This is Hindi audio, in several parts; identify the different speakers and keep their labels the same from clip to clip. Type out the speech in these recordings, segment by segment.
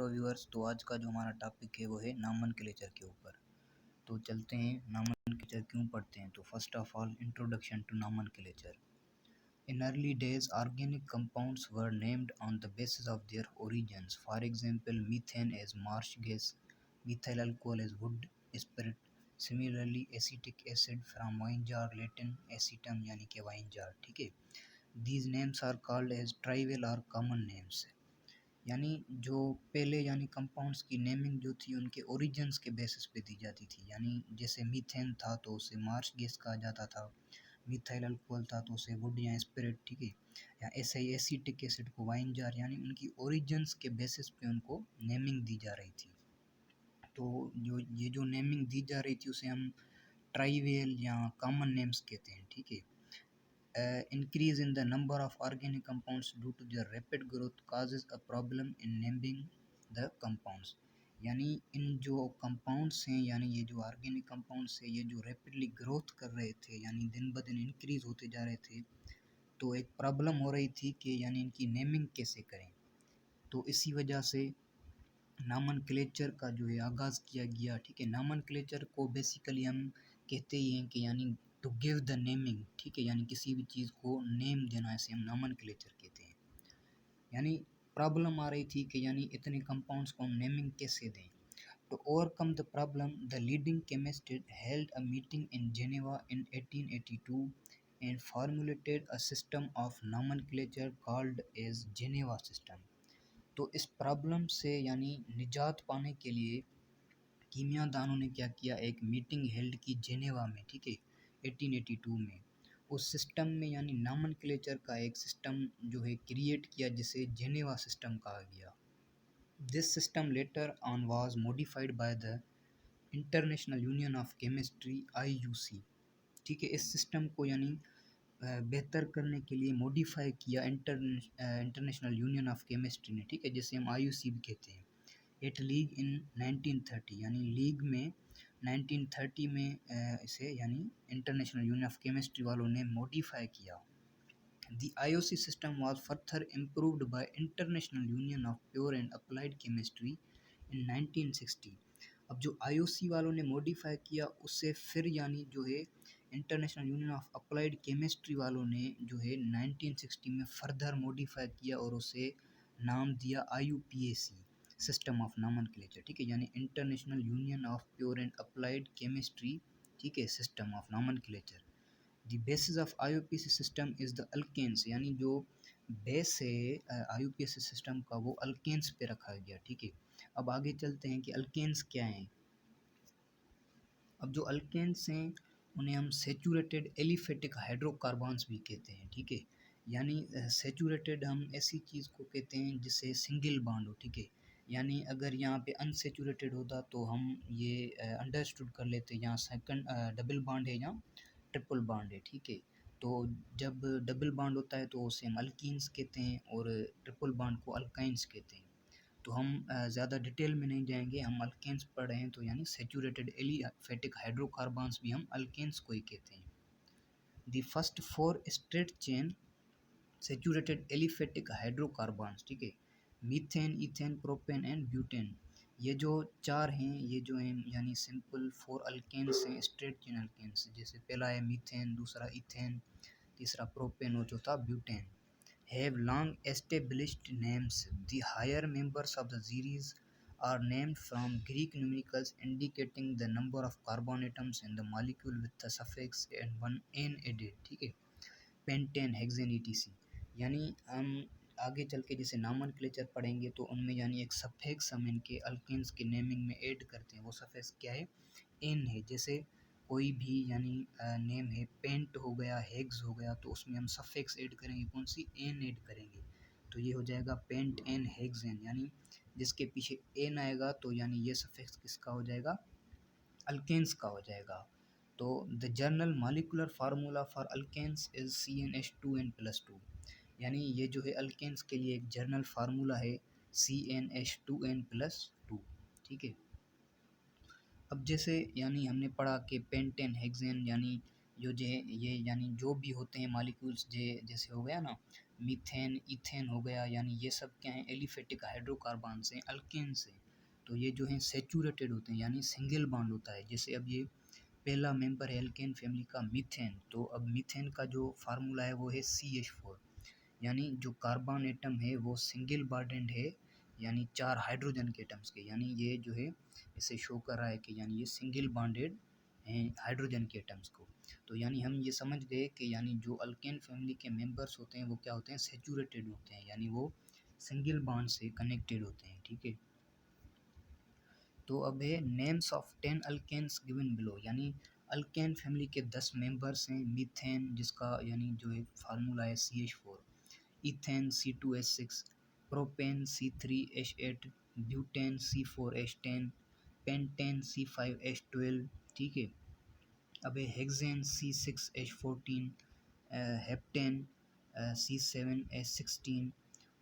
Speaker 1: Hello viewers. तो आज का जो हमारा टॉपिक है वो है नॉमेनक्लेचर के ऊपर। तो चलते हैं नॉमेनक्लेचर क्यों पढ़ते हैं। तो first of all introduction to nomenclature. In early days, organic compounds were named on the basis of their origins. For example, methane as marsh gas, methyl alcohol as wood spirit. Similarly, acetic acid from wine jar, Latin acetum यानी कि wine jar, ठीक है। These names are called as trivial or common names. यानी जो पहले यानी कंपाउंड्स की नेमिंग जो थी उनके ओरिजिन्स के बेसिस पे दी जाती थी। यानी जैसे मीथेन था तो उसे मार्श गैस कहा जाता था, मिथाइल अल्कोहल था तो उसे वुड या स्पिरिट, ठीक है। या ऐसे ही एसिटिक एसिड को वाइन जार, यानी उनकी ओरिजिन्स के बेसिस पे उनको नेमिंग दी जा रही थी। तो जो नेमिंग दी जा रही थी उसे हम ट्राइवियल या कॉमन नेम्स कहते हैं, ठीक है। Increase in the number of organic compounds due to their rapid growth causes a problem in naming the compounds. यानी इन जो कंपाउंड्स हैं, यानी ये जो ऑर्गेनिक कंपाउंड्स हैं, ये जो रैपिडली ग्रोथ कर रहे थे, यानी दिन ब दिन इंक्रीज होते जा रहे थे, तो एक प्रॉब्लम हो रही थी कि यानी इनकी नेमिंग कैसे करें। तो इसी वजह से नॉमेनक्लेचर का जो है आगाज़ किया गया, ठीक है। नॉमेनक्लेचर को बेसिकली हम कहते ही हैं कि यानी टू गिव द नेमिंग, ठीक है, यानी किसी भी चीज़ को नेम देना, ऐसे हम नॉमेनक्लेचर कहते हैं। यानी प्रॉब्लम आ रही थी कि यानी इतने कंपाउंड्स को हम नेमिंग कैसे दें। To overcome the problem, the leading chemist held a meeting in Geneva in 1882 and formulated a system of nomenclature called as Geneva system. तो इस प्रॉब्लम से यानी निजात पाने के लिए कीमियादानों ने क्या किया, एक मीटिंग हेल्ड की जेनेवा में, ठीक है, 1882 में। उस सिस्टम में यानी नॉमेनक्लेचर का एक सिस्टम जो है क्रिएट किया जिसे जेनेवा सिस्टम कहा गया। This system later on was modified by the international union of chemistry IUC, ठीक है। इस सिस्टम को यानी बेहतर करने के लिए मॉडिफाई किया इंटरनेशनल यूनियन ऑफ केमिस्ट्री ने, ठीक है, जिसे हम IUC भी कहते हैं। एट लीग इन 1930, यानी लीग में 1930 में इसे यानी इंटरनेशनल यूनियन ऑफ केमिस्ट्री वालों ने मॉडिफाई किया। The IOC system was further improved by International Union of Pure and Applied Chemistry in 1960. अब जो IOC वालों ने मॉडिफाई किया उससे फिर यानी जो है international union of applied chemistry वालों ने जो है 1960 में फर्दर मॉडिफाई किया और उसे नाम दिया IUPAC, सिस्टम ऑफ नॉमेनक्लेचर, ठीक है, यानी international union of pure and applied chemistry, ठीक है, system of nomenclature. The basis of IUPAC system is the alkanes, यानी जो बेस है IUPAC सिस्टम का वो अल्केन्स पे रखा गया, ठीक है। अब आगे चलते हैं कि अल्केन्स क्या हैं। अब जो अल्केन्स हैं उन्हें हम सेचूरेटेड एलिफेटिक हाइड्रोकार्बन्स भी कहते हैं, ठीक है। यानी सेचूरेटेड हम ऐसी चीज़ को कहते हैं जिससे सिंगल बॉन्ड हो, ठीक है। यानी अगर यहाँ पे अनसेचूरेटेड होता तो हम ये अंडरस्टूड कर लेते, यहाँ सेकंड डबल बॉन्ड है या ट्रिपल बॉन्ड है, ठीक है। तो जब डबल बॉन्ड होता है तो उसे हम अल्कीन्स कहते हैं और ट्रिपल बॉन्ड को अल्काइंस कहते हैं। तो हम ज़्यादा डिटेल में नहीं जाएंगे, हम अल्केन्स पढ़ रहे हैं तो यानी सेचूरेटेड एलिफेटिक हाइड्रोकार्बन्स भी हम अल्केन्स को ही कहते हैं। The first 4 straight chain saturated aliphatic hydrocarbons, ठीक है, methane, ethane, propane and butane. ये जो 4 हैं, ये जो हैं यानी सिंपल 4 अल्केन्स हैं, स्ट्रेट चेन अल्केन्स। जैसे पहला है मीथेन, दूसरा इथेन, तीसरा प्रोपेन और चौथा butane. Have long established names. The higher members of the series are named from Greek numericals indicating the number of carbon atoms in the molecule with the suffix and one n added, ठीक है, पेंटेन, हेक्सेन, etc। यानी हम आगे चल के जैसे नॉमेनक्लेचर पढ़ेंगे तो उनमें यानी एक सफिक्स हम इनके अल्केन्स के नेमिंग में ऐड करते हैं। वो सफिक्स क्या है, एन है। जैसे कोई भी यानी नेम है, पेंट हो गया, हेग्स हो गया, तो उसमें हम सफिक्स ऐड करेंगे, कौन सी, एन ऐड करेंगे। तो ये हो जाएगा पेंट एन हेक्सेन, यानी जिसके पीछे एन आएगा तो यानी ये सफिक्स किसका हो जाएगा, अल्केन्स का हो जाएगा। तो the general molecular formula for alkanes is CnH2n+2, यानी ये जो है अल्केन्स के लिए एक जर्नल फार्मूला है CnH2n+2, ठीक है। अब जैसे यानी हमने पढ़ा कि पेंटेन, हेक्सेन, यानी जो है ये यानी जो भी होते हैं मॉलिक्यूल्स जैसे हो गया ना, मीथेन, इथेन हो गया, यानी ये सब क्या हैं, एलिफेटिक हाइड्रोकार्बन्स हैं, अल्केन्स हैं। तो ये जो हैं सैचुरेटेड होते हैं, यानी सिंगल बॉन्ड होता है। जैसे अब ये पहला मेंबर है एल्केन फैमिली का मीथेन, तो अब मीथेन का जो फार्मूला है वो है CH4, यानी जो कार्बन एटम है वो सिंगल बॉन्डेड है, यानी 4 हाइड्रोजन के एटम्स के, यानी ये जो है इसे शो कर रहा है कि यानी ये सिंगल बॉन्डेड हैं हाइड्रोजन के एटम्स को। तो यानी हम ये समझ गए कि यानी जो अल्केन फैमिली के मेंबर्स होते हैं वो क्या होते हैं, सैचुरेटेड होते हैं, यानी वो सिंगल बॉन्ड से कनेक्टेड होते हैं, ठीक है। तो अब है names of 10 alkanes given below, यानी अल्केन फैमिली के 10 मेंबर्स हैं। मीथेन जिसका यानी जो एक फार्मूला है CH4, ethane C2H6, propane C3H8, butane C4H10, pentane C5H12, ठीक है। अब है हेक्सेन C6H14, हेप्टेन C7H16,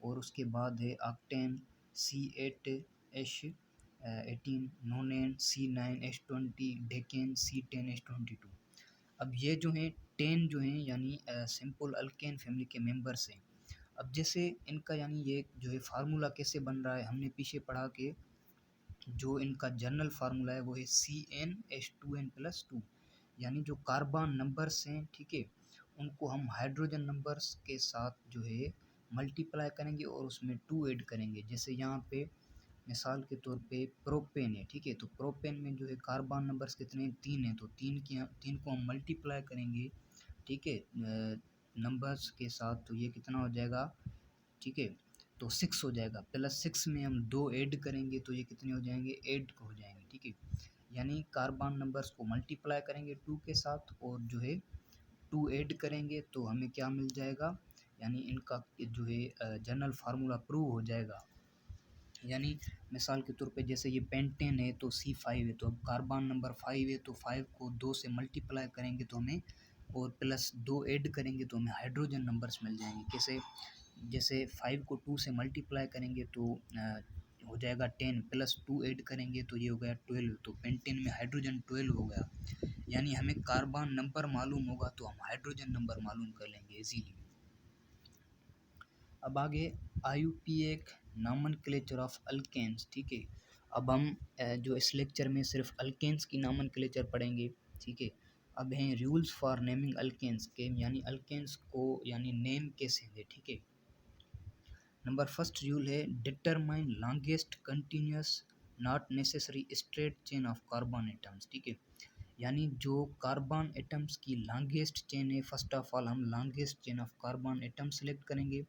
Speaker 1: और उसके बाद है octane C8H18, नोनेन C9H20, decane C10H22। अब ये जो हैं 10 जो हैं यानी सिंपल अल्केन फैमिली के मेंबर्स हैं। अब जैसे इनका यानी ये जो है फार्मूला कैसे बन रहा है, हमने पीछे पढ़ा कि जो इनका जनरल फार्मूला है वो है CnH2n+2, यानी जो कार्बन नंबर्स हैं, ठीक है, उनको हम हाइड्रोजन नंबर्स के साथ जो है मल्टीप्लाई करेंगे और उसमें 2 ऐड करेंगे। जैसे यहाँ पे मिसाल के तौर पे प्रोपेन है, ठीक है, तो प्रोपेन में जो है कार्बन नंबर्स कितने हैं, 3 हैं, तो 3 को हम मल्टीप्लाई करेंगे, ठीक है, नंबर्स के साथ, तो ये कितना हो जाएगा, ठीक है, तो 6 हो जाएगा। प्लस 6 में हम 2 ऐड करेंगे तो ये कितने हो जाएंगे, 8 हो जाएंगे, ठीक है। यानी कार्बन नंबर्स को मल्टीप्लाई करेंगे 2 के साथ और जो है 2 ऐड करेंगे तो हमें क्या मिल जाएगा, यानी इनका जो है जनरल फार्मूला प्रूव हो जाएगा। यानी मिसाल के तौर पे जैसे ये पेंटेन है तो C5 है, तो अब कार्बन नंबर 5 है तो 5 को 2 से मल्टीप्लाई करेंगे तो हमें, और प्लस 2 ऐड करेंगे तो हमें हाइड्रोजन नंबर्स मिल जाएंगे। कैसे, जैसे 5 को 2 से मल्टीप्लाई करेंगे तो हो जाएगा 10, प्लस 2 ऐड करेंगे तो ये हो गया 12, तो पेंटेन में हाइड्रोजन 12 हो गया। यानी हमें कार्बन नंबर मालूम होगा तो हम हाइड्रोजन नंबर मालूम कर लेंगे इजीली। अब आगे IUPAC नॉमेनक्लेचर ऑफ अल्केन्स, ठीक है। अब हम जो इस लेक्चर में सिर्फ अल्केन्स की नॉमेनक्लेचर पढ़ेंगे, ठीक है। अब हैं रूल्स फॉर नेमिंग अल्केन्स के, यानी अल्केन्स को यानी नेम कैसे दें, ठीक है। नंबर फर्स्ट रूल है determine longest continuous not necessary straight chain of carbon atoms, ठीक है। यानी जो कार्बन एटम्स की लॉन्गेस्ट चेन है, फर्स्ट ऑफ ऑल हम longest chain of carbon atom select करेंगे।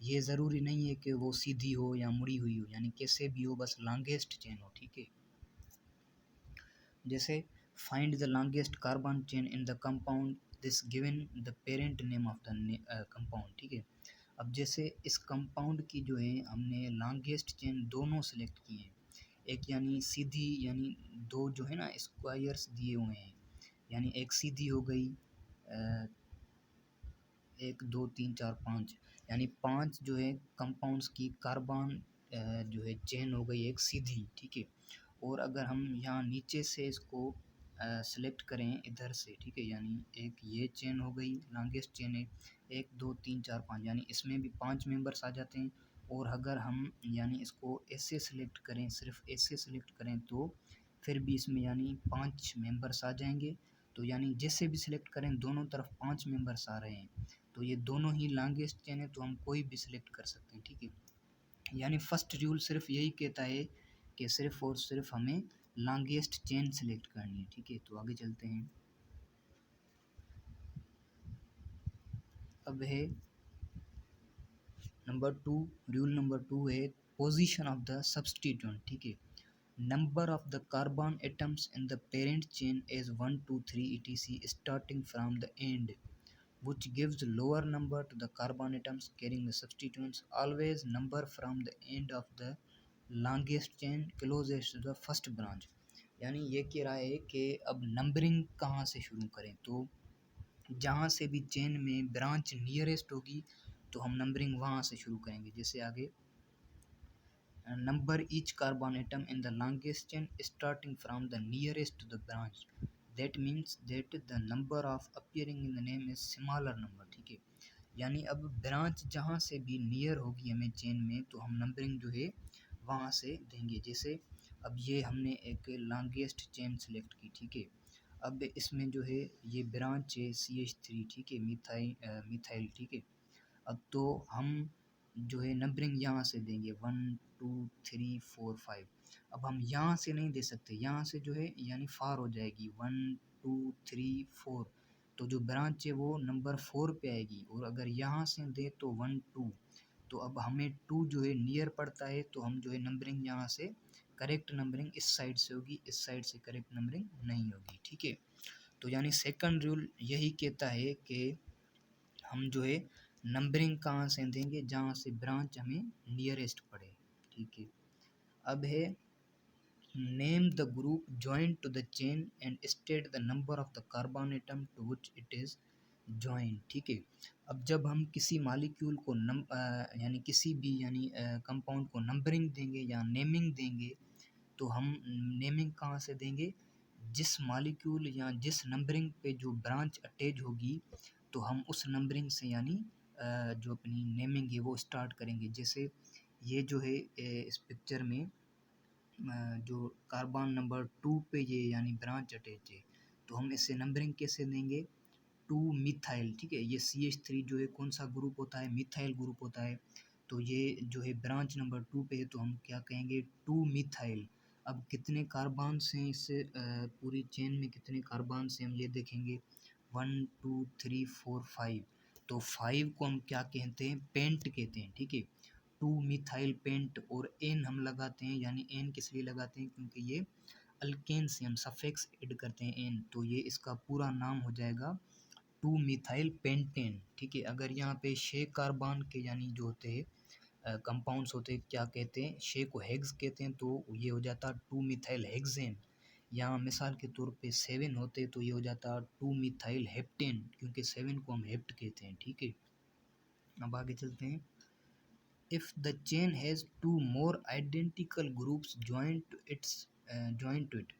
Speaker 1: ये ज़रूरी नहीं है कि वो सीधी हो या मुड़ी हुई हो, यानी कैसे भी हो, बस लॉन्गेस्ट चेन हो, ठीक है। जैसे find the longest carbon chain in the compound this given the parent name of the compound, ठीक है। अब जैसे इस कंपाउंड की जो है हमने लॉन्गेस्ट चेन दोनों सेलेक्ट किए हैं, एक यानी सीधी, यानी दो जो है ना स्क्वायर्स दिए हुए हैं, यानी एक सीधी हो गई, 1 2 3 4 5, यानी 5 जो है कंपाउंड्स की कार्बन जो है चेन हो गई एक सीधी, ठीक है। और अगर हम यहाँ नीचे से इसको सेलेक्ट करें इधर से, ठीक है, यानी एक ये चेन हो गई लॉन्गेस्ट चेन है, 1 2 3 4 5, यानी इसमें भी 5 मेंबर्स आ जाते हैं। और अगर हम यानी इसको ऐसे सेलेक्ट करें, सिर्फ ऐसे सेलेक्ट करें तो फिर भी इसमें यानी 5 मेंबर्स आ जाएंगे। तो यानी जैसे भी सिलेक्ट करें दोनों तरफ 5 मेंबर्स आ रहे हैं, तो ये दोनों ही लॉन्गेस्ट चेन है तो हम कोई भी सिलेक्ट कर सकते हैं, ठीक है। यानी फर्स्ट रूल सिर्फ यही कहता है कि सिर्फ और सिर्फ हमें लॉन्गेस्ट चेन सेलेक्ट करनी है, ठीक है। तो आगे चलते हैं। अब है रूल नंबर 2 है पोजीशन ऑफ द सब्स्टिट्यूएंट, ठीक है। Number of the carbon atoms in the parent chain is 1 2 3 etc starting from the end which gives lower number to the carbon atoms carrying the substituents. Always number from the end of the longest chain closest to the first branch. यानी ये कह रहा है कि अब नंबरिंग कहाँ से शुरू करें, तो जहाँ से भी चेन में ब्रांच नियरेस्ट होगी तो हम नंबरिंग वहाँ से शुरू करेंगे। जैसे आगे number each carbon atom in the longest chain starting from the nearest to the branch. That means that the number of appearing in the name is smaller number, ठीक है। यानी अब ब्रांच जहाँ से भी नियर होगी हमें चेन में तो हम नंबरिंग जो है वहाँ से देंगे। जैसे अब ये हमने एक लॉन्गेस्ट चेन सेलेक्ट की, ठीक है। अब इसमें जो है ये ब्रांच है CH3, ठीक है, मिथाइल, ठीक है। अब तो हम जो है नंबरिंग यहाँ से देंगे 1 2 3 4 5। अब हम यहाँ से नहीं दे सकते, यहाँ से जो है यानी फार हो जाएगी 1 2 3 4, तो जो ब्रांच है वो नंबर 4 पे आएगी। और अगर यहाँ से दे तो 1 2, तो अब हमें 2 जो है नियर पड़ता है, तो हम जो है नंबरिंग यहाँ से करेक्ट नंबरिंग इस साइड से होगी, इस साइड से करेक्ट नंबरिंग नहीं होगी, ठीक है। तो यानी सेकंड रूल यही कहता है कि हम जो है नंबरिंग कहाँ से देंगे, जहाँ से ब्रांच हमें नियरेस्ट पड़े, ठीक है। अब है name the group joint to the chain and state the number of the carbon atom to which it is joint, ठीक है। अब जब हम किसी मालिक्यूल को यानी किसी भी यानी कंपाउंड को नंबरिंग देंगे या नेमिंग देंगे, तो हम नेमिंग कहाँ से देंगे, जिस मालिक्यूल या जिस नंबरिंग पे जो ब्रांच अटैच होगी तो हम उस नंबरिंग से यानी जो अपनी नेमिंग है वो स्टार्ट करेंगे। जैसे ये जो है इस पिक्चर में जो कार्बन नंबर 2 पे ये यानी ब्रांच अटैच है, तो हम इससे नंबरिंग कैसे देंगे, 2 मिथाइल, ठीक है। ये CH3 जो है कौन सा ग्रुप होता है, मिथाइल ग्रुप होता है। तो ये जो है ब्रांच नंबर 2 पे है, तो हम क्या कहेंगे 2 मिथाइल। अब कितने कार्बन्स हैं इससे पूरी चेन में कितने कार्बन्स हैं हम ये देखेंगे 1 2 3 4 5। तो 5 को हम क्या कहते हैं, पेंट कहते हैं, ठीक है। 2 मिथाइल पेंट। और एन हम लगाते हैं, यानी एन किस लिए लगाते हैं, क्योंकि ये अल्केन से हम सफिक्स ऐड करते हैं एन, तो ये इसका पूरा नाम हो जाएगा 2 मिथाइल पेंटेन, ठीक है। अगर यहाँ पे 6 कार्बन के यानी जो होते हैं कंपाउंड्स होते हैं, क्या कहते हैं, 6 को हेक्स कहते हैं, तो ये हो जाता 2 मिथाइल हेक्सेन। यहाँ मिसाल के तौर पे 7 होते तो ये हो जाता 2 मिथाइल हेप्टेन, क्योंकि 7 को हम हेप्ट कहते हैं, ठीक है। अब आगे चलते हैं। If the chain has two more identical groups joined to it,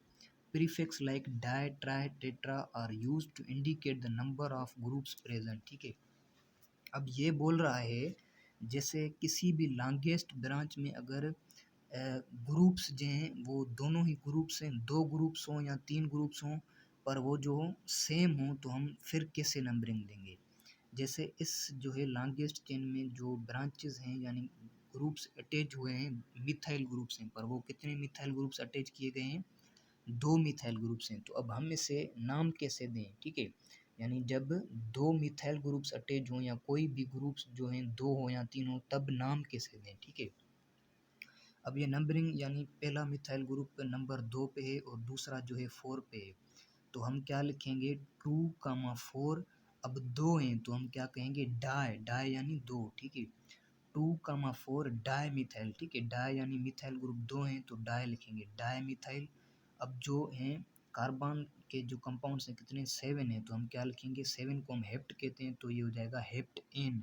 Speaker 1: prefix like di, tri, tetra are used to indicate the number of groups present, ठीक है। अब ये बोल रहा है जैसे किसी भी लॉन्गेस्ट ब्रांच में अगर ग्रुप्स जो हैं वो दोनों ही ग्रुप्स हैं, 2 ग्रुप्स हों या 3 ग्रुप्स हों, पर वो जो सेम हों तो हम फिर कैसे नंबरिंग देंगे। जैसे इस जो है लॉन्गेस्ट चेन में जो ब्रांचेस हैं यानी ग्रुप्स अटैच हुए हैं, मिथाइल ग्रुप्स हैं, पर वो कितने मिथाइल ग्रुप्स अटैच किए गए हैं, 2 मिथाइल ग्रुप्स हैं। तो अब हम इसे नाम कैसे दें, ठीक है। यानी जब 2 मिथाइल ग्रुप्स अटैच हों या कोई भी ग्रुप्स जो हैं 2 हो या 3 हो, तब नाम कैसे दें, ठीक है। अब ये नंबरिंग यानी पहला मिथाइल ग्रुप नंबर 2 पे है और दूसरा जो है 4 पे है, तो हम क्या लिखेंगे 2, 4। अब 2 हैं तो हम क्या कहेंगे डाई, डाई यानी 2, ठीक है। 2, 4 डाई मिथाइल, ठीक है। डाई यानी मिथाइल ग्रुप 2 हैं तो डाई लिखेंगे, डाई मिथाइल। अब जो हैं कार्बन के जो कंपाउंड्स हैं कितने 7 हैं, तो हम क्या लिखेंगे 7 को हम हेप्ट कहते हैं, तो ये हो जाएगा हेप्ट एन,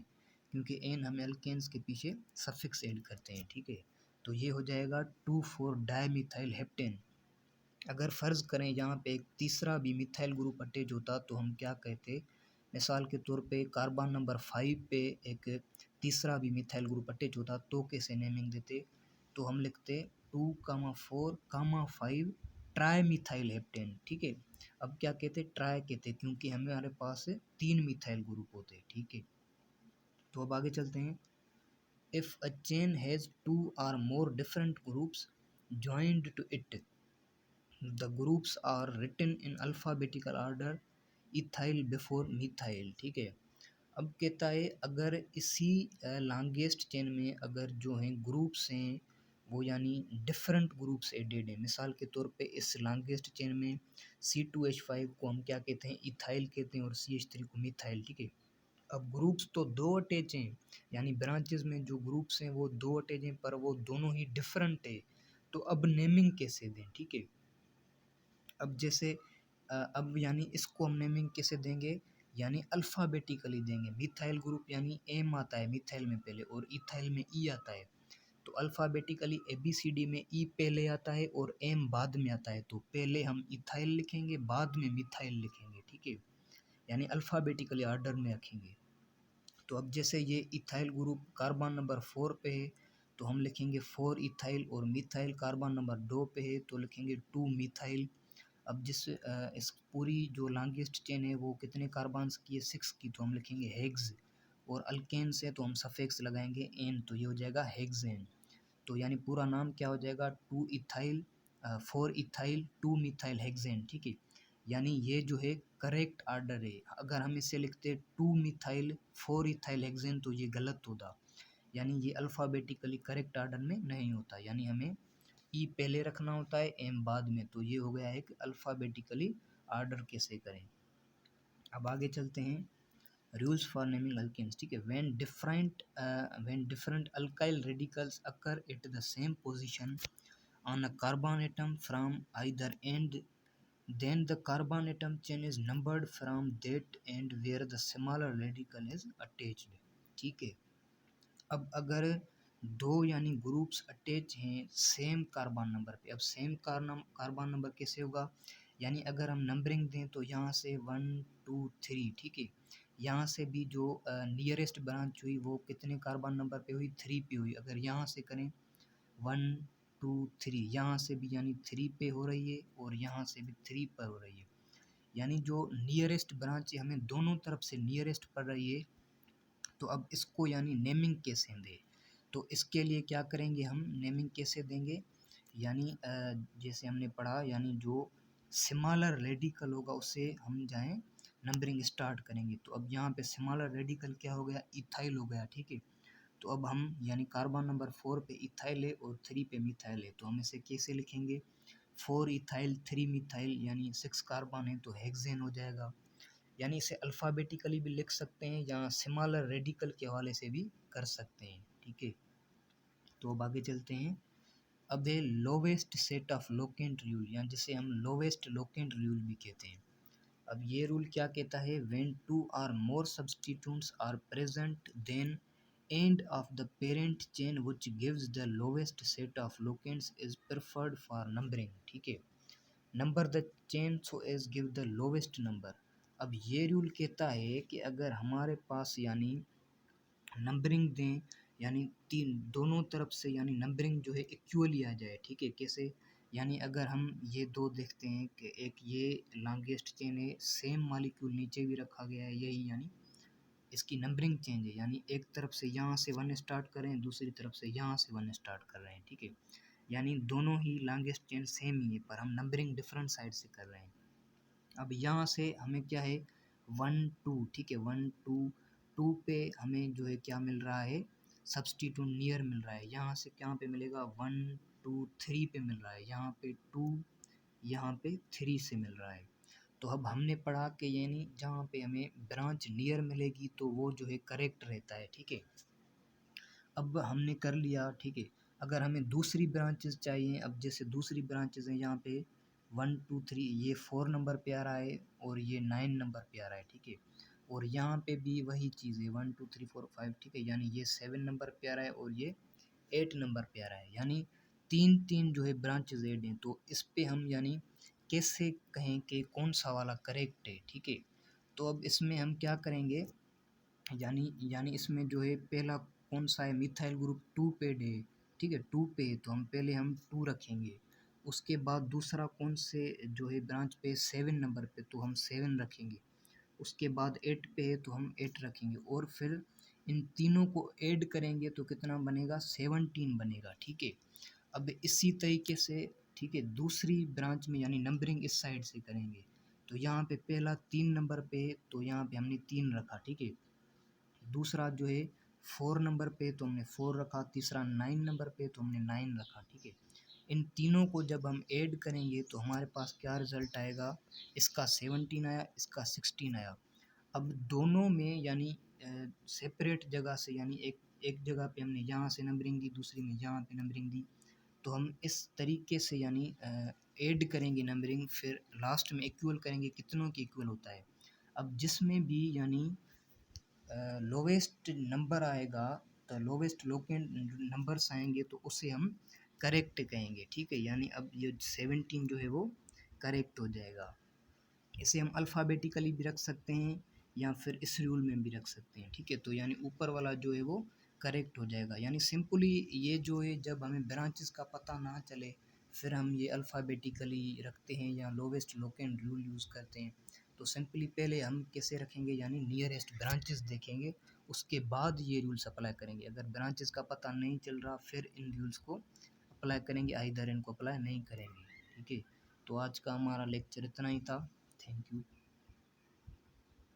Speaker 1: क्योंकि एन हम एल्केन्स के पीछे सफिक्स ऐड करते हैं, ठीक है। तो ये हो जाएगा 2, 4 डाई मिथाइल हेप्टेन। अगर फ़र्ज़ करें यहाँ पे एक तीसरा भी मिथाइल ग्रुप अटैच होता तो हम क्या कहते, मिसाल के तौर पे कार्बन नंबर 5 पे एक तीसरा भी मिथाइल ग्रुप अटैच होता तो कैसे नेमिंग देते, तो हम लिखते 2, 4, 5 ट्राई मिथाइल हेप्टेन, ठीक है। अब क्या कहते, ट्राई कहते क्योंकि हमारे पास 3 मिथाइल ग्रुप होते, ठीक है। तो अब आगे चलते हैं। If a chain has 2 or more different groups joined to it, the groups are written in alphabetical order, ethyl before methyl, ठीक है। अब कहता है अगर इसी लॉन्गेस्ट चेन में अगर जो हैं ग्रुप्स हैं वो यानी डिफरेंट ग्रुप्स एडेड हैं, मिसाल के तौर पे इस लॉन्गेस्ट चेन में C2H5 को हम क्या कहते हैं, इथाइल कहते हैं, और CH3 को मिथाइल, ठीक है। अब ग्रुप्स तो 2 अटैच हैं, यानी ब्रांचेस में जो ग्रुप्स हैं वो 2 अटैच हैं, पर वो दोनों ही डिफरेंट है, तो अब नेमिंग कैसे दें, ठीक है। अब जैसे अब यानी इसको हम नेमिंग कैसे देंगे, यानी अल्फ़ाबेटिकली देंगे। मिथाइल ग्रुप यानी एम आता है मिथाइल में पहले और इथाइल में ई आता है, तो अल्फ़ाबेटिकली ABCD में ई पहले आता है और एम बाद में आता है, तो पहले हम इथाइल लिखेंगे बाद में मिथाइल लिखेंगे, ठीक है। यानी अल्फ़ाबेटिकली ऑर्डर में रखेंगे। तो अब जैसे ये इथाइल ग्रुप कार्बन नंबर 4 पे है तो हम लिखेंगे 4 इथाइल, और मिथाइल कार्बन नंबर 2 पे है तो लिखेंगे 2 मिथाइल। अब इस पूरी जो लॉन्गेस्ट चेन है वो कितने कार्बन्स की है, 6 की, तो हम लिखेंगे हेक्स, और अल्केन्स है तो हम सफिक्स लगाएंगे एन, तो ये हो जाएगा हेक्सेन। तो यानी पूरा नाम क्या हो जाएगा, 2 इथाइल 4 इथाइल 2 मिथाइल हेक्सेन, ठीक है। यानी ये जो है करेक्ट ऑर्डर है। अगर हम इसे लिखते 2 मिथाइल 4 इथाइल हेक्सेन तो ये गलत होता, यानी ये अल्फ़ाबेटिकली करेक्ट ऑर्डर में नहीं होता, यानी हमें ई पहले रखना होता है एम बाद में। तो ये हो गया एक अल्फ़ाबेटिकली ऑर्डर कैसे करें। अब आगे चलते हैं, रूल्स फॉर नेमिंग अल्केन्स, ठीक है। When different alkyl radicals occur at the same position on a carbon atom from either end, then the carbon atom chain is numbered from that end where the smaller radical is attached, ठीक है। अब अगर दो यानी ग्रुप्स अटैच हैं सेम कार्बन नंबर पे, अब सेम कार्बन नंबर कैसे होगा, यानी अगर हम नंबरिंग दें तो यहाँ से 1 2 3, ठीक है। यहाँ से भी जो नियरेस्ट ब्रांच हुई वो कितने कार्बन नंबर पे हुई, 3 पे हुई। अगर यहाँ से करें 1 2 3, यहाँ से भी यानी 3 पे हो रही है और यहाँ से भी 3 पर हो रही है, यानी जो नियरेस्ट ब्रांच है हमें दोनों तरफ से नियरेस्ट पड़ रही है। तो अब इसको यानी नेमिंग कैसे दें, तो इसके लिए क्या करेंगे, हम नेमिंग कैसे देंगे, यानी जैसे हमने पढ़ा, यानी जो स्मॉलर रेडिकल होगा उससे हम जाएं नंबरिंग स्टार्ट करेंगे। तो अब यहाँ पे स्मॉलर रेडिकल क्या हो गया, इथाइल हो गया, ठीक है। तो अब हम यानी कार्बन नंबर 4 पे इथाइल है और 3 पे मिथाइल है, तो हम इसे कैसे लिखेंगे, 4 इथाइल 3 मिथाइल, यानी 6 कार्बन है तो हेक्सेन हो जाएगा। यानी इसे अल्फ़ाबेटिकली भी लिख सकते हैं या स्मॉलर रेडिकल के हवाले से भी कर सकते हैं, ठीक है। तो अब आगे चलते हैं, अब है lowest set of locant rule, या जिसे हम लोवेस्ट लोकेंट रूल भी कहते हैं। अब ये रूल क्या कहता है, व्हेन टू और more substitutes are present then end of the parent chain which gives the lowest set of locants is preferred for numbering, ठीक है। Number the chain so as give the lowest number. अब ये रूल कहता है कि अगर हमारे पास यानी नंबरिंग दें, यानी तीन दोनों तरफ से यानी नंबरिंग जो है इक्वली आ जाए, ठीक है। कैसे, यानी अगर हम ये दो देखते हैं कि एक ये लॉन्गेस्ट चेन है, सेम मॉलिक्यूल नीचे भी रखा गया है, यही यानी इसकी नंबरिंग चेंज है, यानी एक तरफ से यहाँ से 1 स्टार्ट कर रहे हैं, दूसरी तरफ से यहाँ से 1 स्टार्ट कर रहे हैं, ठीक है। यानी दोनों ही लॉन्गेस्ट चेन सेम ही है पर हम नंबरिंग डिफरेंट साइड से कर रहे हैं। अब यहाँ से हमें क्या है 1 2, ठीक है, 1 2 2 पे हमें जो है क्या मिल रहा है, सब्स्टिट्यूट नियर मिल रहा है। यहाँ से क्या पे मिलेगा 1 2 3 पे मिल रहा है, यहाँ पे 2 यहाँ पे 3 से मिल रहा है। तो अब हमने पढ़ा कि यानी जहाँ पे हमें ब्रांच नियर मिलेगी तो वो जो है करेक्ट रहता है, ठीक है। अब हमने कर लिया, ठीक है। अगर हमें दूसरी ब्रांचेस चाहिए, अब जैसे दूसरी ब्रांचेस हैं यहाँ पे 1 2 3, ये 4 नंबर पे आ रहा है और ये 9 नंबर पे आ रहा है, ठीक है। और यहाँ पे भी वही चीज़ है 1 2 3 4 5, ठीक है। यानी ये 7 नंबर पे आ रहा है और ये 8 नंबर पे आ रहा है, यानी तीन तीन जो है ब्रांचेस ऐड हैं। तो इस पे हम यानी कैसे कहें कि कौन सा वाला करेक्ट है, ठीक है। तो अब इसमें हम क्या करेंगे, यानी इसमें जो है पहला कौन सा है, मिथाइल ग्रुप 2 पे है, ठीक है, 2 पे है तो हम पहले हम 2 रखेंगे। उसके बाद दूसरा कौन से जो है ब्रांच पे 7 नंबर पे तो हम 7 रखेंगे। उसके बाद 8 पे है तो हम 8 रखेंगे, और फिर इन तीनों को ऐड करेंगे तो कितना बनेगा, 17 बनेगा, ठीक है। अब इसी तरीके से, ठीक है, दूसरी ब्रांच में यानी नंबरिंग इस साइड से करेंगे। तो यहाँ पे पहला 3 नंबर पे है तो यहाँ पे हमने 3 रखा, ठीक है। दूसरा जो है 4 नंबर पे तो हमने 4 रखा, तीसरा 9 नंबर पे तो हमने 9 रखा, ठीक है। इन तीनों को जब हम ऐड करेंगे तो हमारे पास क्या रिज़ल्ट आएगा, इसका 17 आया, इसका 16 आया। अब दोनों में यानी सेपरेट जगह से, यानी एक एक जगह पे हमने यहाँ से नंबरिंग दी, दूसरी में यहाँ पे नंबरिंग दी। तो हम इस तरीके से यानी ऐड करेंगे नंबरिंग, फिर लास्ट में इक्वल करेंगे, कितनों की इक्वल होता है। अब जिसमें भी यानी लोवेस्ट नंबर आएगा, तो लोवेस्ट लोकेंट नंबर्स आएंगे तो उसे हम करेक्ट कहेंगे, ठीक है। यानी अब ये 17 जो है वो करेक्ट हो जाएगा। इसे हम अल्फ़ाबेटिकली भी रख सकते हैं या फिर इस रूल में भी रख सकते हैं, ठीक है। तो यानी ऊपर वाला जो है वो करेक्ट हो जाएगा। यानी सिंपली ये जो है जब हमें ब्रांचेस का पता ना चले फिर हम ये अल्फ़ाबेटिकली रखते हैं या लोवेस्ट लोकेंड रूल यूज़ करते हैं। तो सिंपली पहले हम कैसे रखेंगे, यानी नियरेस्ट ब्रांचेस देखेंगे, उसके बाद ये रूल्स अप्लाई करेंगे। अगर ब्रांचेस का पता नहीं चल रहा फिर इन रूल्स को अप्लाई करेंगे, आइदर इनको अप्लाई नहीं करेंगे, ठीक है। तो आज का हमारा लेक्चर इतना ही था। Thank you.